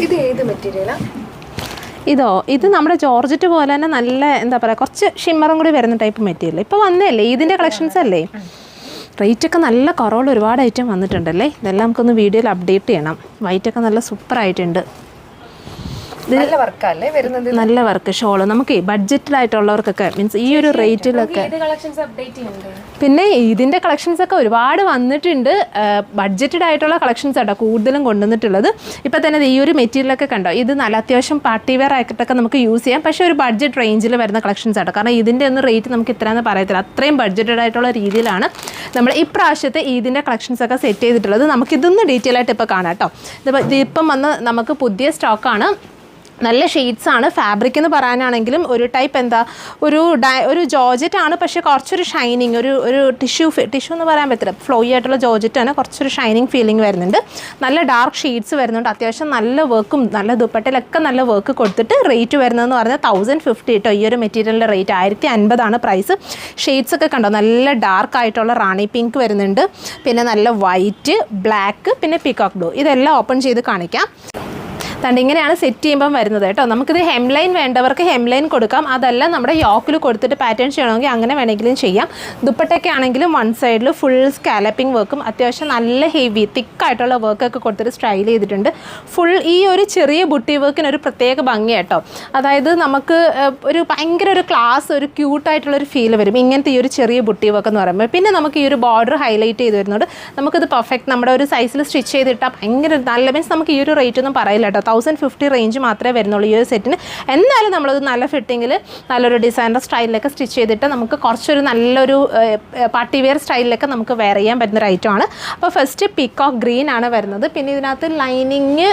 ഇത് ഏത് മെറ്റീരിയലാണ്? ഇത് നമ്മുടെ ജോർജറ്റ് പോലെ തന്നെ നല്ല എന്താ പറയുക കുറച്ച് ഷിമ്മറും കൂടി വരുന്ന ടൈപ്പ് മെറ്റീരിയൽ. ഇപ്പോൾ വന്നതല്ലേ ഇതിൻ്റെ കളക്ഷൻസ് അല്ലേ? റേറ്റൊക്കെ നല്ല കുറവുള്ള ഒരുപാട് ഐറ്റം വന്നിട്ടുണ്ടല്ലേ. ഇതെല്ലാം നമുക്കൊന്ന് വീഡിയോയിൽ അപ്ഡേറ്റ് ചെയ്യണം. വൈറ്റൊക്കെ നല്ല സൂപ്പറായിട്ടുണ്ട്. നല്ല വർക്കല്ലേ വരുന്നത്? നല്ല വർക്ക് ഷോള് നമുക്ക് ബഡ്ജറ്റഡ് ആയിട്ടുള്ളവർക്കൊക്കെ മീൻസ് ഈ ഒരു റേറ്റിലൊക്കെ. പിന്നെ ഇതിൻ്റെ കളക്ഷൻസൊക്കെ ഒരുപാട് വന്നിട്ടുണ്ട്. ബഡ്ജറ്റഡ് ആയിട്ടുള്ള കളക്ഷൻസ് ആട്ടോ കൂടുതലും കൊണ്ടുവന്നിട്ടുള്ളത്. ഇപ്പോൾ തന്നെ ഈ ഒരു മെറ്റീരിയലൊക്കെ കണ്ടോ, ഇത് നല്ല അത്യാവശ്യം പാർട്ടി വെയർ ആയിട്ടൊക്കെ നമുക്ക് യൂസ് ചെയ്യാം. പക്ഷേ ഒരു ബഡ്ജറ്റ് റേഞ്ചിൽ വരുന്ന കളക്ഷൻസ് ആട്ടോ. കാരണം ഇതിൻ്റെ ഒന്നും റേറ്റ് നമുക്ക് ഇത്രയെന്ന് പറയത്തില്ല. അത്രയും ബഡ്ജറ്റഡ് ആയിട്ടുള്ള രീതിയിലാണ് നമ്മൾ ഇപ്രാവശ്യത്തെ ഇതിൻ്റെ കളക്ഷൻസൊക്കെ സെറ്റ് ചെയ്തിട്ടുള്ളത്. നമുക്കിതൊന്ന് ഡീറ്റെയിൽ ആയിട്ട് ഇപ്പോൾ കാണാം കേട്ടോ. ഇതിപ്പം വന്ന് നമുക്ക് പുതിയ സ്റ്റോക്കാണ്. നല്ല ഷെയ്ഡ്സാണ്. ഫാബ്രിക് എന്ന് പറയാനാണെങ്കിലും ഒരു ടൈപ്പ് ഒരു ജോർജറ്റ് ആണ്. പക്ഷേ കുറച്ചൊരു ഷൈനിങ് ഒരു ടിഷ്യൂ എന്ന് പറയാൻ പറ്റില്ല, ഫ്ലോയി ആയിട്ടുള്ള ജോർജറ്റാണ്. കുറച്ചൊരു ഷൈനിങ് ഫീലിംഗ് വരുന്നുണ്ട്. നല്ല ഡാർക്ക് ഷെയ്ഡ്സ് വരുന്നുണ്ട്. അത്യാവശ്യം നല്ല വർക്കും നല്ല ദുപ്പട്ടയിലൊക്കെ നല്ല വർക്ക് കൊടുത്തിട്ട് റേറ്റ് വരുന്നതെന്ന് പറഞ്ഞാൽ 1050 കേട്ടോ. ഈ ഒരു മെറ്റീരിയലിൻ്റെ റേറ്റ് 1050 പ്രൈസ്. ഷെയ്ഡ്സ് ഒക്കെ കണ്ടോ, നല്ല ഡാർക്ക് ആയിട്ടുള്ള റാണി പിങ്ക് വരുന്നുണ്ട്. പിന്നെ നല്ല വൈറ്റ്, ബ്ലാക്ക്, പിന്നെ പീകോക്ക് ബ്ലൂ. ഇതെല്ലാം ഓപ്പൺ ചെയ്ത് കാണിക്കാം. തണ്ട് ഇങ്ങനെയാണ് സെറ്റ് ചെയ്യുമ്പം വരുന്നത് കേട്ടോ. നമുക്കിത് ഹെംലൈൻ വേണ്ടവർക്ക് ഹെംലൈൻ കൊടുക്കാം. അതല്ല നമ്മുടെ യോക്കിൽ കൊടുത്തിട്ട് പാറ്റേൺ ചെയ്യണമെങ്കിൽ അങ്ങനെ വേണമെങ്കിലും ചെയ്യാം. ദുപ്പട്ടയൊക്കെ ആണെങ്കിലും വൺ സൈഡിൽ ഫുൾ സ്കാലപ്പിംഗ് വർക്കും അത്യാവശ്യം നല്ല ഹെവി തിക്കായിട്ടുള്ള വർക്കൊക്കെ കൊടുത്തിട്ട് സ്റ്റൈൽ ചെയ്തിട്ടുണ്ട്. ഫുൾ ഈ ഒരു ചെറിയ ബുട്ടി വർക്കിനൊരു പ്രത്യേക ഭംഗി കേട്ടോ. അതായത് നമുക്ക് ഒരു ഭയങ്കര ഒരു ക്ലാസ്, ഒരു ക്യൂട്ടായിട്ടുള്ളൊരു ഫീൽ വരും ഇങ്ങനത്തെ ഈ ഒരു ചെറിയ ബുട്ടി വർക്ക് എന്ന് പറയുമ്പോൾ. പിന്നെ നമുക്ക് ഈ ഒരു ബോർഡർ ഹൈലൈറ്റ് ചെയ്ത് വരുന്നുണ്ട്. നമുക്കിത് പെർഫെക്റ്റ് നമ്മുടെ ഒരു സൈസിൽ സ്റ്റിച്ച് ചെയ്തിട്ടാൽ ഭയങ്കര നല്ല മീൻസ് നമുക്ക് ഈ ഒരു റേറ്റ് ഒന്നും പറയില്ല കേട്ടോ. 1050 റേഞ്ച് മാത്രമേ വരുന്നുള്ളൂ ഈ ഒരു സെറ്റിന്. എന്നാലും നമ്മളത് നല്ല ഫിറ്റിങ്ങിൽ നല്ലൊരു ഡിസൈനർ സ്റ്റൈലിലൊക്കെ സ്റ്റിച്ച് ചെയ്തിട്ട് നമുക്ക് കുറച്ചൊരു നല്ലൊരു പാർട്ടി വെയർ സ്റ്റൈലിലൊക്കെ നമുക്ക് വെയർ ചെയ്യാൻ പറ്റുന്നൊരു ഐറ്റമാണ്. അപ്പോൾ ഫസ്റ്റ് പീകോക്ക് ഗ്രീൻ ആണ് വരുന്നത്. പിന്നെ ഇതിനകത്ത് ലൈനിങ്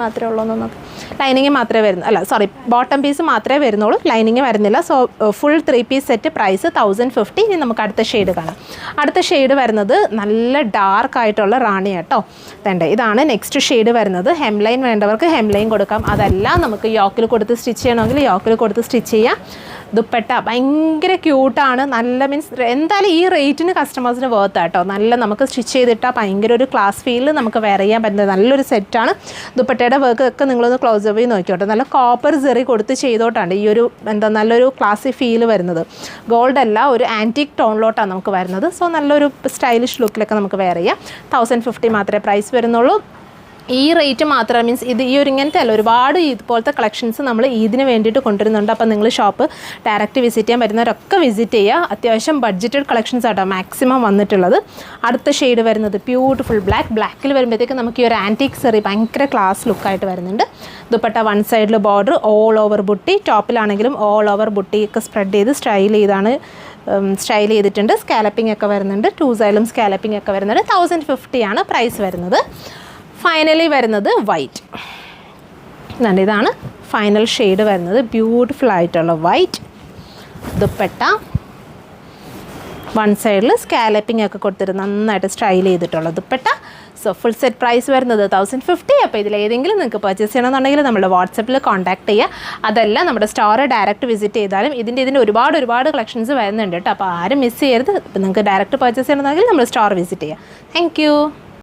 മാത്രമേ ഉള്ളൂ എന്നൊക്കെ. ലൈനിങ് മാത്രമേ ബോട്ടം പീസ് മാത്രമേ വരുന്നുള്ളൂ, ലൈനിങ് വരുന്നില്ല. So full 3 piece set price 1050. ഇനി നമുക്ക് അടുത്ത ഷെയ്ഡ് കാണാം. അടുത്ത ഷെയ്ഡ് വരുന്നത് നല്ല ഡാർക്ക് ആയിട്ടുള്ള റാണി കേട്ടോ. ഇതാണ് നെക്സ്റ്റ് ഷെയ്ഡ് വരുന്നത്. ഹെംലൈൻ വേണ്ടവർക്ക് ഹെംലൈൻ കൊടുക്കാം. അതല്ല നമുക്ക് യോക്കിൽ കൊടുത്ത് സ്റ്റിച്ച് ചെയ്യണമെങ്കിൽ യോക്കിൽ കൊടുത്ത് സ്റ്റിച്ച് ചെയ്യാം. ദുപ്പട്ട ഭയങ്കര ക്യൂട്ടാണ്. നല്ല മീൻസ് എന്തായാലും ഈ റേറ്റിന് കസ്റ്റമേഴ്സിന് വേർത്ത് കേട്ടോ. നല്ല നമുക്ക് സ്റ്റിച്ച് ചെയ്തിട്ടാൽ ഭയങ്കര ഒരു ക്ലാസ് ഫീലിൽ നമുക്ക് വെയർ ചെയ്യാൻ പറ്റുന്നത് നല്ലൊരു സെറ്റാണ്. ദുപ്പട്ടയുടെ വർക്ക് ഒക്കെ നിങ്ങളൊന്ന് ക്ലോസ് അപ്പ് ചെയ്ത് നോക്കിയോട്ടെ. നല്ല കോപ്പർ സെറി കൊടുത്ത് ചെയ്തോട്ടാണ് ഈ ഒരു നല്ലൊരു ക്ലാസി ഫീൽ വരുന്നത്. ഗോൾഡ് അല്ല, ഒരു ആൻറ്റിക് ടോണിലോട്ടാണ് നമുക്ക് വരുന്നത്. സോ നല്ലൊരു സ്റ്റൈലിഷ് ലുക്കിലൊക്കെ നമുക്ക് വെയർ ചെയ്യാം. 1050 മാത്രമേ പ്രൈസ് വരുന്നുള്ളൂ. ഈ റേറ്റ് മാത്രം മീൻസ് ഇത് ഈ ഒരു ഇങ്ങനത്തെ അല്ല, ഒരുപാട് ഇതുപോലത്തെ കളക്ഷൻസ് നമ്മൾ ഇതിന് വേണ്ടിയിട്ട് കൊണ്ടുവരുന്നുണ്ട്. അപ്പോൾ നിങ്ങൾ ഷോപ്പ് ഡയറക്റ്റ് വിസിറ്റ് ചെയ്യാൻ പറ്റുന്നവരൊക്കെ വിസിറ്റ് ചെയ്യുക. അത്യാവശ്യം ബഡ്ജറ്റഡ് കളക്ഷൻസ് ആട്ടോ മാക്സിമം വന്നിട്ടുള്ളത്. അടുത്ത ഷെയ്ഡ് വരുന്നത് ബ്യൂട്ടിഫുൾ ബ്ലാക്കിൽ വരുമ്പോഴത്തേക്ക് നമുക്ക് ഈ ഒരു ആൻറ്റിക് സെറി ഭയങ്കര ക്ലാസ് ലുക്കായിട്ട് വരുന്നുണ്ട്. ദുപ്പട്ട വൺ സൈഡിൽ ബോർഡർ ഓൾ ഓവർ ബുട്ടി, ടോപ്പിലാണെങ്കിലും ഓൾ ഓവർ ബുട്ടി ഒക്കെ സ്പ്രെഡ് ചെയ്ത് സ്റ്റൈൽ ചെയ്തിട്ടുണ്ട്. സ്കാലപ്പിംഗ് ഒക്കെ വരുന്നുണ്ട്. 2 സൈഡിലും സ്കാലപ്പിംഗ് ഒക്കെ വരുന്നുണ്ട്. 1050 പ്രൈസ് വരുന്നത്. ഫൈനലി വരുന്നത് വൈറ്റ്. ഇതാണ് ഫൈനൽ ഷെയ്ഡ് വരുന്നത്. ബ്യൂട്ടിഫുൾ ആയിട്ടുള്ള വൈറ്റ്. ദുപ്പട്ട വൺ സൈഡിൽ സ്കാലപ്പിംഗ് ഒക്കെ കൊടുത്തിട്ട് നന്നായിട്ട് സ്റ്റൈൽ ചെയ്തിട്ടുള്ള dupatta. So full set price വരുന്നത് 1050. അപ്പോൾ ഇതിലേതെങ്കിലും നിങ്ങൾക്ക് പർച്ചേസ് ചെയ്യണമെന്നുണ്ടെങ്കിൽ നമ്മുടെ വാട്സപ്പിൽ കോൺടാക്ട് ചെയ്യുക. അതല്ല നമ്മുടെ സ്റ്റോർ ഡയറക്റ്റ് വിസിറ്റ് ചെയ്താലും ഇതിൻ്റെ ഒരുപാട് കളക്ഷൻസ് വരുന്നുണ്ട് കേട്ടോ. അപ്പോൾ ആരും മിസ് ചെയ്യരുത്. അപ്പോൾ നിങ്ങൾക്ക് ഡയറക്റ്റ് പർച്ചേസ് ചെയ്യണമെന്നുണ്ടെങ്കിൽ നമ്മൾ സ്റ്റോർ വിസിറ്റ് ചെയ്യുക. താങ്ക്